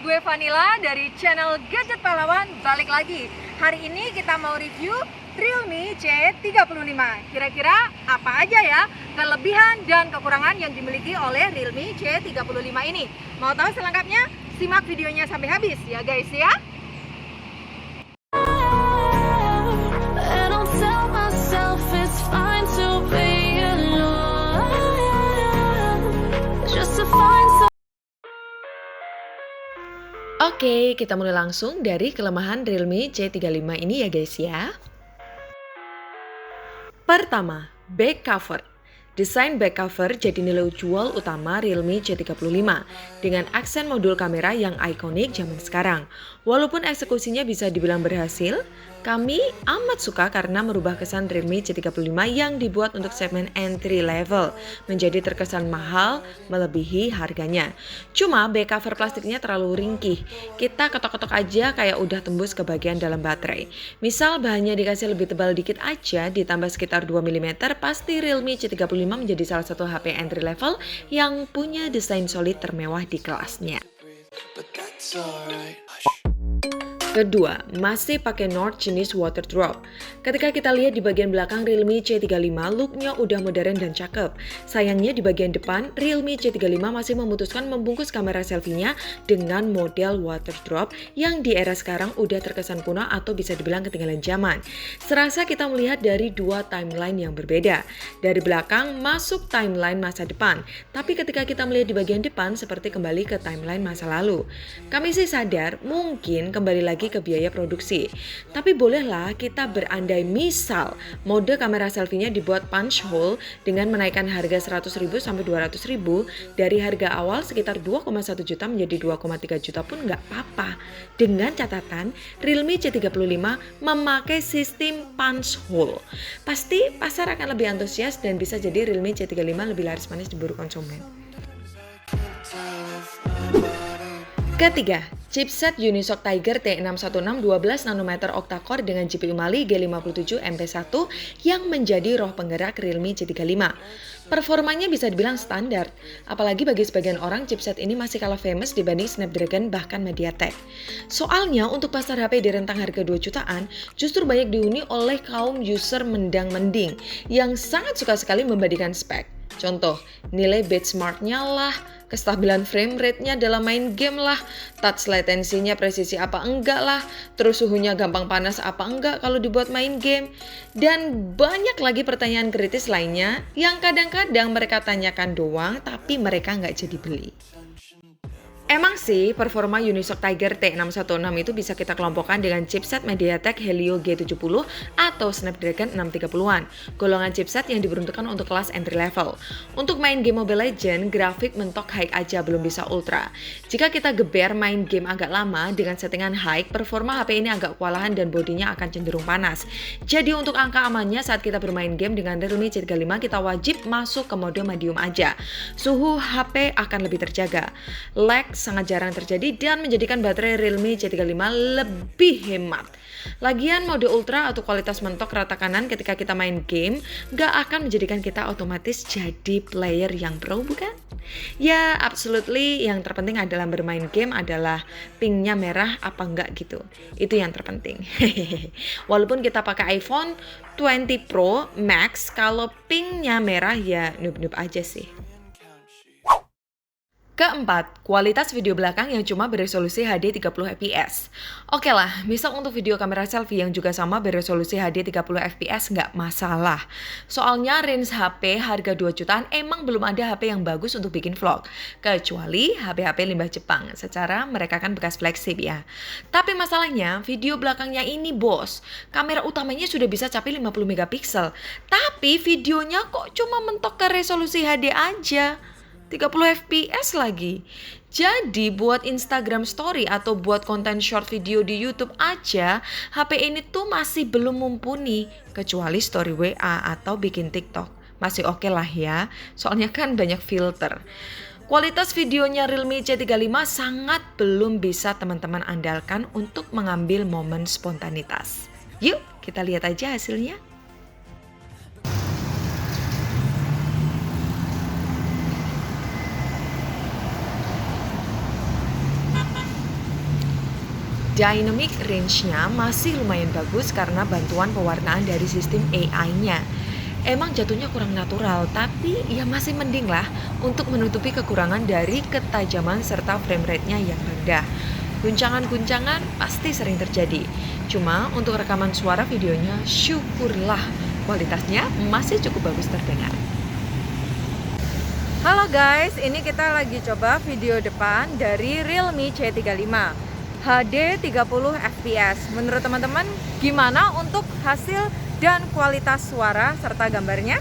gue Vanilla dari channel Gadget Pahlawan balik lagi. Hari ini kita mau review Realme C35. Kira-kira apa aja ya kelebihan dan kekurangan yang dimiliki oleh Realme C35 ini? Mau tahu selengkapnya? Simak videonya sampai habis ya guys ya. Oke, kita mulai langsung dari kelemahan Realme C35 ini ya guys ya. Pertama, back cover. Desain back cover jadi nilai jual utama Realme C35 dengan aksen modul kamera yang ikonik zaman sekarang. Walaupun eksekusinya bisa dibilang berhasil, kami amat suka karena merubah kesan Realme C35 yang dibuat untuk segmen entry level menjadi terkesan mahal melebihi harganya. Cuma back cover plastiknya terlalu ringkih, kita ketok-ketok aja kayak udah tembus ke bagian dalam baterai. Misal bahannya dikasih lebih tebal dikit aja ditambah sekitar 2 mm, pasti Realme C35 menjadi salah satu HP entry level yang punya desain solid termewah di kelasnya. Kedua, masih pakai Nord jenis water drop. Ketika kita lihat di bagian belakang Realme C35, looknya udah modern dan cakep. Sayangnya di bagian depan, Realme C35 masih memutuskan membungkus kamera selfie-nya dengan model water drop yang di era sekarang udah terkesan kuno atau bisa dibilang ketinggalan zaman. Serasa kita melihat dari dua timeline yang berbeda. Dari belakang masuk timeline masa depan, tapi ketika kita melihat di bagian depan seperti kembali ke timeline masa lalu. Kami sih sadar mungkin kembali lagi ke biaya produksi. Tapi bolehlah kita berandai misal mode kamera selfie-nya dibuat punch hole dengan menaikkan harga 100.000 sampai 200.000 dari harga awal sekitar 2,1 juta menjadi 2,3 juta pun nggak apa-apa. Dengan catatan Realme C35 memakai sistem punch hole. Pasti pasar akan lebih antusias dan bisa jadi Realme C35 lebih laris manis diburu konsumen. Ketiga, chipset Unisoc Tiger T616 12 nanometer octa-core dengan GPU Mali G57 MP1 yang menjadi roh penggerak Realme C35. Performanya bisa dibilang standar, apalagi bagi sebagian orang chipset ini masih kalah famous dibanding Snapdragon bahkan MediaTek. Soalnya untuk pasar HP di rentang harga 2 jutaan justru banyak dihuni oleh kaum user mendang-mending yang sangat suka sekali membandingkan spek. Contoh, nilai benchmark-nya lah, kestabilan frame rate-nya dalam main game lah, touch latency-nya presisi apa enggak lah, terus suhunya gampang panas apa enggak kalau dibuat main game, dan banyak lagi pertanyaan kritis lainnya yang kadang-kadang mereka tanyakan doang tapi mereka nggak jadi beli. Emang sih, performa Unisoc Tiger T616 itu bisa kita kelompokkan dengan chipset MediaTek Helio G70 atau Snapdragon 630-an, golongan chipset yang diperuntukkan untuk kelas entry level. Untuk main game Mobile Legends, grafik mentok high aja belum bisa ultra. Jika kita geber main game agak lama dengan settingan high, performa HP ini agak kewalahan dan bodinya akan cenderung panas. Jadi untuk angka amannya saat kita bermain game dengan Realme C35, kita wajib masuk ke mode medium aja. Suhu HP akan lebih terjaga. Lag sangat jarang terjadi dan menjadikan baterai Realme C35 lebih hemat. Lagian mode ultra atau kualitas mentok rata kanan ketika kita main game gak akan menjadikan kita otomatis jadi player yang pro, bukan? Ya absolutely, yang terpenting adalah bermain game adalah pingnya merah apa enggak gitu. Itu yang terpenting. Walaupun kita pakai iPhone 20 Pro Max, kalau pingnya merah ya noob-noob aja sih. Keempat, kualitas video belakang yang cuma beresolusi HD 30 fps. Oke lah, misal untuk video kamera selfie yang juga sama beresolusi HD 30 fps nggak masalah. Soalnya range HP harga 2 jutaan emang belum ada HP yang bagus untuk bikin vlog. Kecuali HP-HP limbah Jepang, secara mereka kan bekas flagship ya. Tapi masalahnya video belakangnya ini bos, kamera utamanya sudah bisa capai 50 megapiksel. Tapi videonya kok cuma mentok ke resolusi HD aja. 30 fps lagi. Jadi buat Instagram story atau buat konten short video di YouTube aja, HP ini tuh masih belum mumpuni. Kecuali story WA atau bikin TikTok. Masih oke lah ya, soalnya kan banyak filter. Kualitas videonya Realme C35 sangat belum bisa teman-teman andalkan untuk mengambil momen spontanitas. Yuk kita lihat aja hasilnya. Dynamic range-nya masih lumayan bagus karena bantuan pewarnaan dari sistem AI-nya. Emang jatuhnya kurang natural, tapi ya masih mending lah untuk menutupi kekurangan dari ketajaman serta frame rate-nya yang rendah. Guncangan-guncangan pasti sering terjadi. Cuma untuk rekaman suara videonya, syukurlah kualitasnya masih cukup bagus terdengar. Halo guys, ini kita lagi coba video depan dari Realme C35 HD 30 fps. Menurut teman-teman gimana untuk hasil dan kualitas suara serta gambarnya?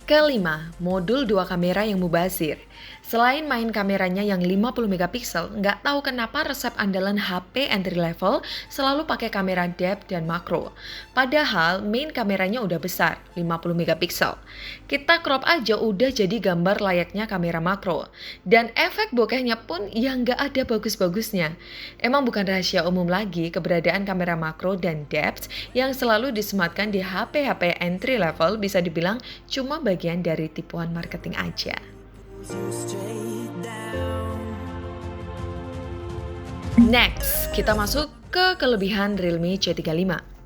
Kelima, modul 2 kamera yang mubazir. Selain main kameranya yang 50 megapiksel, nggak tahu kenapa resep andalan HP entry level selalu pakai kamera depth dan makro. Padahal main kameranya udah besar, 50 megapiksel. Kita crop aja udah jadi gambar layaknya kamera makro. Dan efek bokehnya pun yang nggak ada bagus-bagusnya. Emang bukan rahasia umum lagi keberadaan kamera makro dan depth yang selalu disematkan di HP-HP entry level bisa dibilang cuma bagian dari tipuan marketing aja. Next, kita masuk ke kelebihan Realme C35.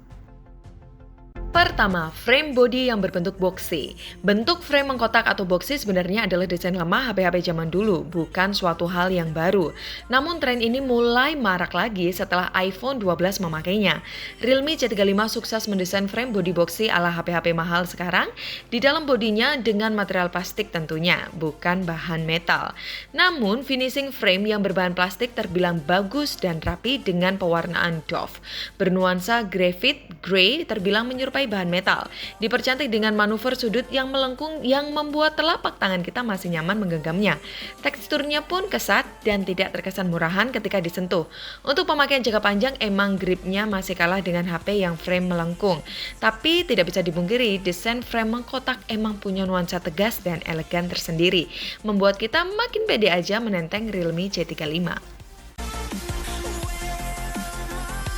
Pertama, frame body yang berbentuk boxy. Bentuk frame mengkotak atau boxy sebenarnya adalah desain lama HP-HP zaman dulu, bukan suatu hal yang baru. Namun tren ini mulai marak lagi setelah iPhone 12 memakainya. Realme C35 sukses mendesain frame body boxy ala HP-HP mahal sekarang, di dalam bodinya dengan material plastik tentunya, bukan bahan metal. Namun, finishing frame yang berbahan plastik terbilang bagus dan rapi dengan pewarnaan doff. Bernuansa graphite grey terbilang menyerupai bahan metal, dipercantik dengan manuver sudut yang melengkung yang membuat telapak tangan kita masih nyaman menggenggamnya. Teksturnya pun kesat dan tidak terkesan murahan ketika disentuh. Untuk pemakaian jangka panjang emang gripnya masih kalah dengan HP yang frame melengkung. Tapi tidak bisa dipungkiri, desain frame mengkotak emang punya nuansa tegas dan elegan tersendiri, membuat kita makin pede aja menenteng Realme C35.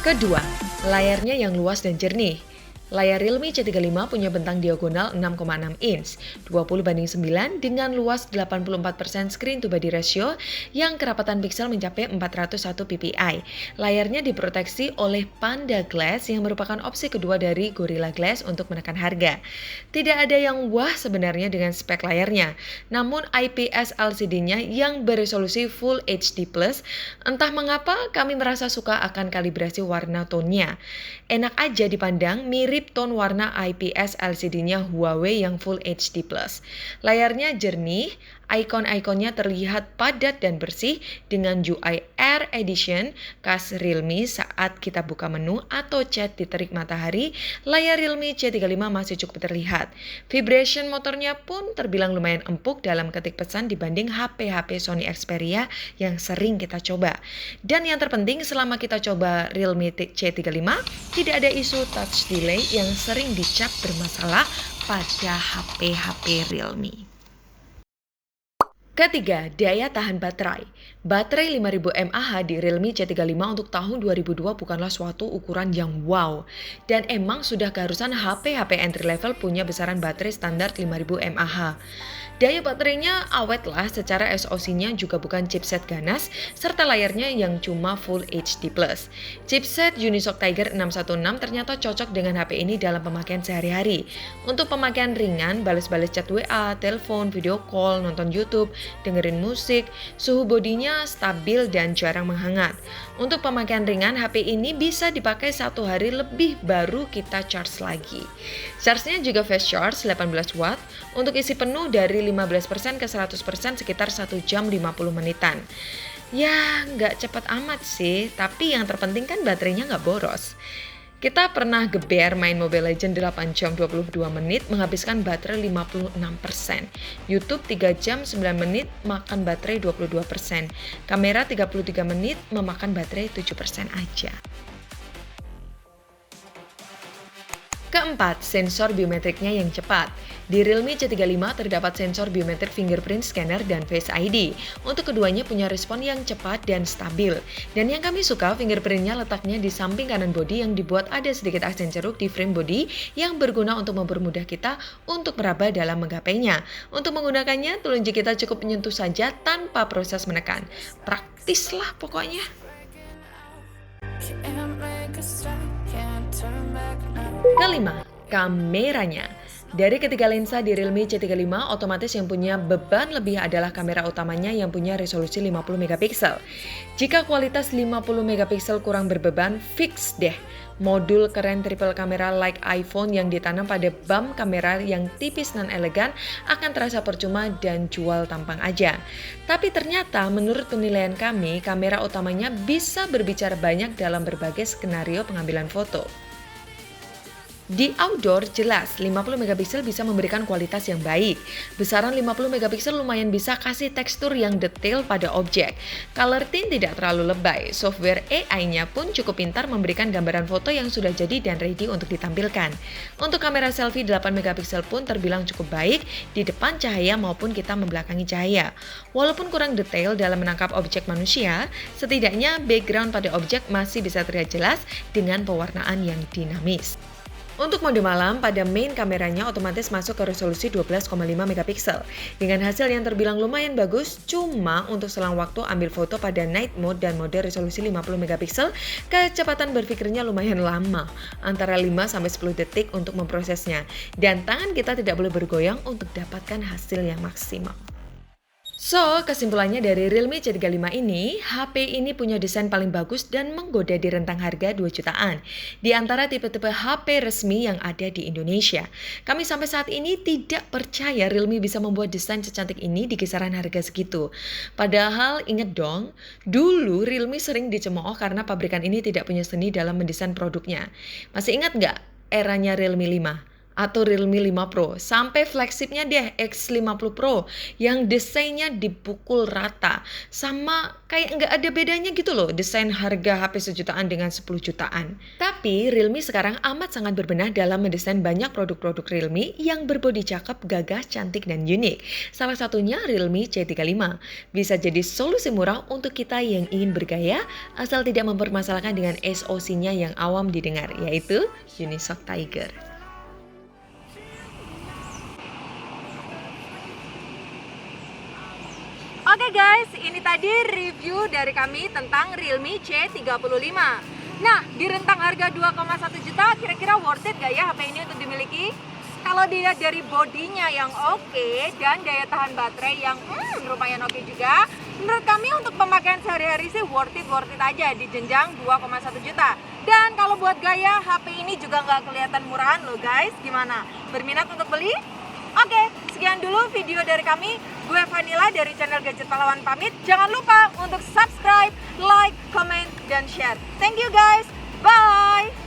Kedua, layarnya yang luas dan jernih. Layar Realme C35 punya bentang diagonal 6,6 inch, 20:9 dengan luas 84% screen to body ratio yang kerapatan piksel mencapai 401 ppi. Layarnya diproteksi oleh Panda Glass yang merupakan opsi kedua dari Gorilla Glass untuk menekan harga. Tidak ada yang wah sebenarnya dengan spek layarnya, namun IPS LCD-nya yang beresolusi Full HD+, entah mengapa kami merasa suka akan kalibrasi warna tone-nya. Enak aja dipandang, mirip tone warna IPS LCD-nya Huawei yang Full HD+. Layarnya jernih, ikon-ikonnya terlihat padat dan bersih dengan UI Air Edition khas Realme saat kita buka menu atau chat di terik matahari, layar Realme C35 masih cukup terlihat. Vibration motornya pun terbilang lumayan empuk dalam ketik pesan dibanding HP-HP Sony Xperia yang sering kita coba. Dan yang terpenting selama kita coba Realme C35, tidak ada isu touch delay yang sering dicap bermasalah pada HP-HP Realme. Ketiga, daya tahan baterai. Baterai 5000 mAh di Realme C35 untuk tahun 2002 bukanlah suatu ukuran yang wow. Dan emang sudah keharusan HP-HP entry level punya besaran baterai standar 5000 mAh. Daya baterainya awet lah, secara SoC-nya juga bukan chipset ganas, serta layarnya yang cuma Full HD+. Chipset Unisoc Tiger 616 ternyata cocok dengan HP ini dalam pemakaian sehari-hari. Untuk pemakaian ringan, balas-balas chat WA, telepon, video call, nonton YouTube, dengerin musik, suhu bodinya stabil dan jarang menghangat. Untuk pemakaian ringan, HP ini bisa dipakai 1 hari lebih baru kita charge lagi. Charge-nya juga fast charge 18 watt, untuk isi penuh dari 15% ke 100% sekitar 1 jam 50 menitan. Ya, nggak cepat amat sih, tapi yang terpenting kan baterainya nggak boros. Kita pernah geber main Mobile Legends 8 jam 22 menit menghabiskan baterai 56%. YouTube 3 jam 9 menit makan baterai 22%. Kamera 33 menit memakan baterai 7% aja. Keempat, sensor biometriknya yang cepat. Di Realme C35 terdapat sensor biometrik fingerprint scanner dan Face ID. Untuk keduanya punya respon yang cepat dan stabil. Dan yang kami suka, fingerprintnya letaknya di samping kanan bodi yang dibuat ada sedikit aksen ceruk di frame bodi yang berguna untuk mempermudah kita untuk meraba dalam menggapainya. Untuk menggunakannya, telunjuk kita cukup menyentuh saja tanpa proses menekan. Praktis lah pokoknya. Kelima, kameranya. Dari ketiga lensa di Realme C35, otomatis yang punya beban lebih adalah kamera utamanya yang punya resolusi 50 megapiksel. Jika kualitas 50 megapiksel kurang berbeban, fix deh. Modul keren triple kamera like iPhone yang ditanam pada bump kamera yang tipis dan elegan akan terasa percuma dan jual tampang aja. Tapi ternyata menurut penilaian kami, kamera utamanya bisa berbicara banyak dalam berbagai skenario pengambilan foto. Di outdoor jelas 50 megapiksel bisa memberikan kualitas yang baik. Besaran 50 megapiksel lumayan bisa kasih tekstur yang detail pada objek. Color tint tidak terlalu lebay. Software AI-nya pun cukup pintar memberikan gambaran foto yang sudah jadi dan ready untuk ditampilkan. Untuk kamera selfie 8 megapiksel pun terbilang cukup baik di depan cahaya maupun kita membelakangi cahaya. Walaupun kurang detail dalam menangkap objek manusia, setidaknya background pada objek masih bisa terlihat jelas dengan pewarnaan yang dinamis. Untuk mode malam, pada main kameranya otomatis masuk ke resolusi 12,5 megapiksel. Dengan hasil yang terbilang lumayan bagus, cuma untuk selang waktu ambil foto pada night mode dan mode resolusi 50 megapiksel, kecepatan berpikirnya lumayan lama, antara 5-10 detik untuk memprosesnya. Dan tangan kita tidak boleh bergoyang untuk dapatkan hasil yang maksimal. So, kesimpulannya dari Realme C35 ini, HP ini punya desain paling bagus dan menggoda di rentang harga 2 jutaan. Di antara tipe-tipe HP resmi yang ada di Indonesia. Kami sampai saat ini tidak percaya Realme bisa membuat desain secantik ini di kisaran harga segitu. Padahal inget dong, dulu Realme sering dicemooh karena pabrikan ini tidak punya seni dalam mendesain produknya. Masih ingat nggak eranya Realme 5? Atau Realme 5 Pro, sampai flagshipnya deh X50 Pro yang desainnya dipukul rata, sama kayak nggak ada bedanya gitu loh desain harga HP sejutaan dengan 10 jutaan. Tapi Realme sekarang amat sangat berbenah dalam mendesain banyak produk-produk Realme yang berbodi cakep, gagah, cantik, dan unik. Salah satunya Realme C35, bisa jadi solusi murah untuk kita yang ingin bergaya asal tidak mempermasalahkan dengan SoC-nya yang awam didengar, yaitu Unisoc Tiger. Oke guys, ini tadi review dari kami tentang Realme C35. Nah, di rentang harga 2,1 juta, kira-kira worth it gak ya HP ini untuk dimiliki? Kalau dilihat dari bodinya yang oke dan daya tahan baterai yang lumayan oke juga, menurut kami untuk pemakaian sehari-hari sih worth it aja di jenjang 2,1 juta. Dan kalau buat gaya, HP ini juga nggak kelihatan murahan loh guys. Gimana? Berminat untuk beli? Oke, sekian dulu video dari kami. Gue Vanilla dari channel Gadget Pahlawan pamit. Jangan lupa untuk subscribe, like, comment, dan share. Thank you guys. Bye.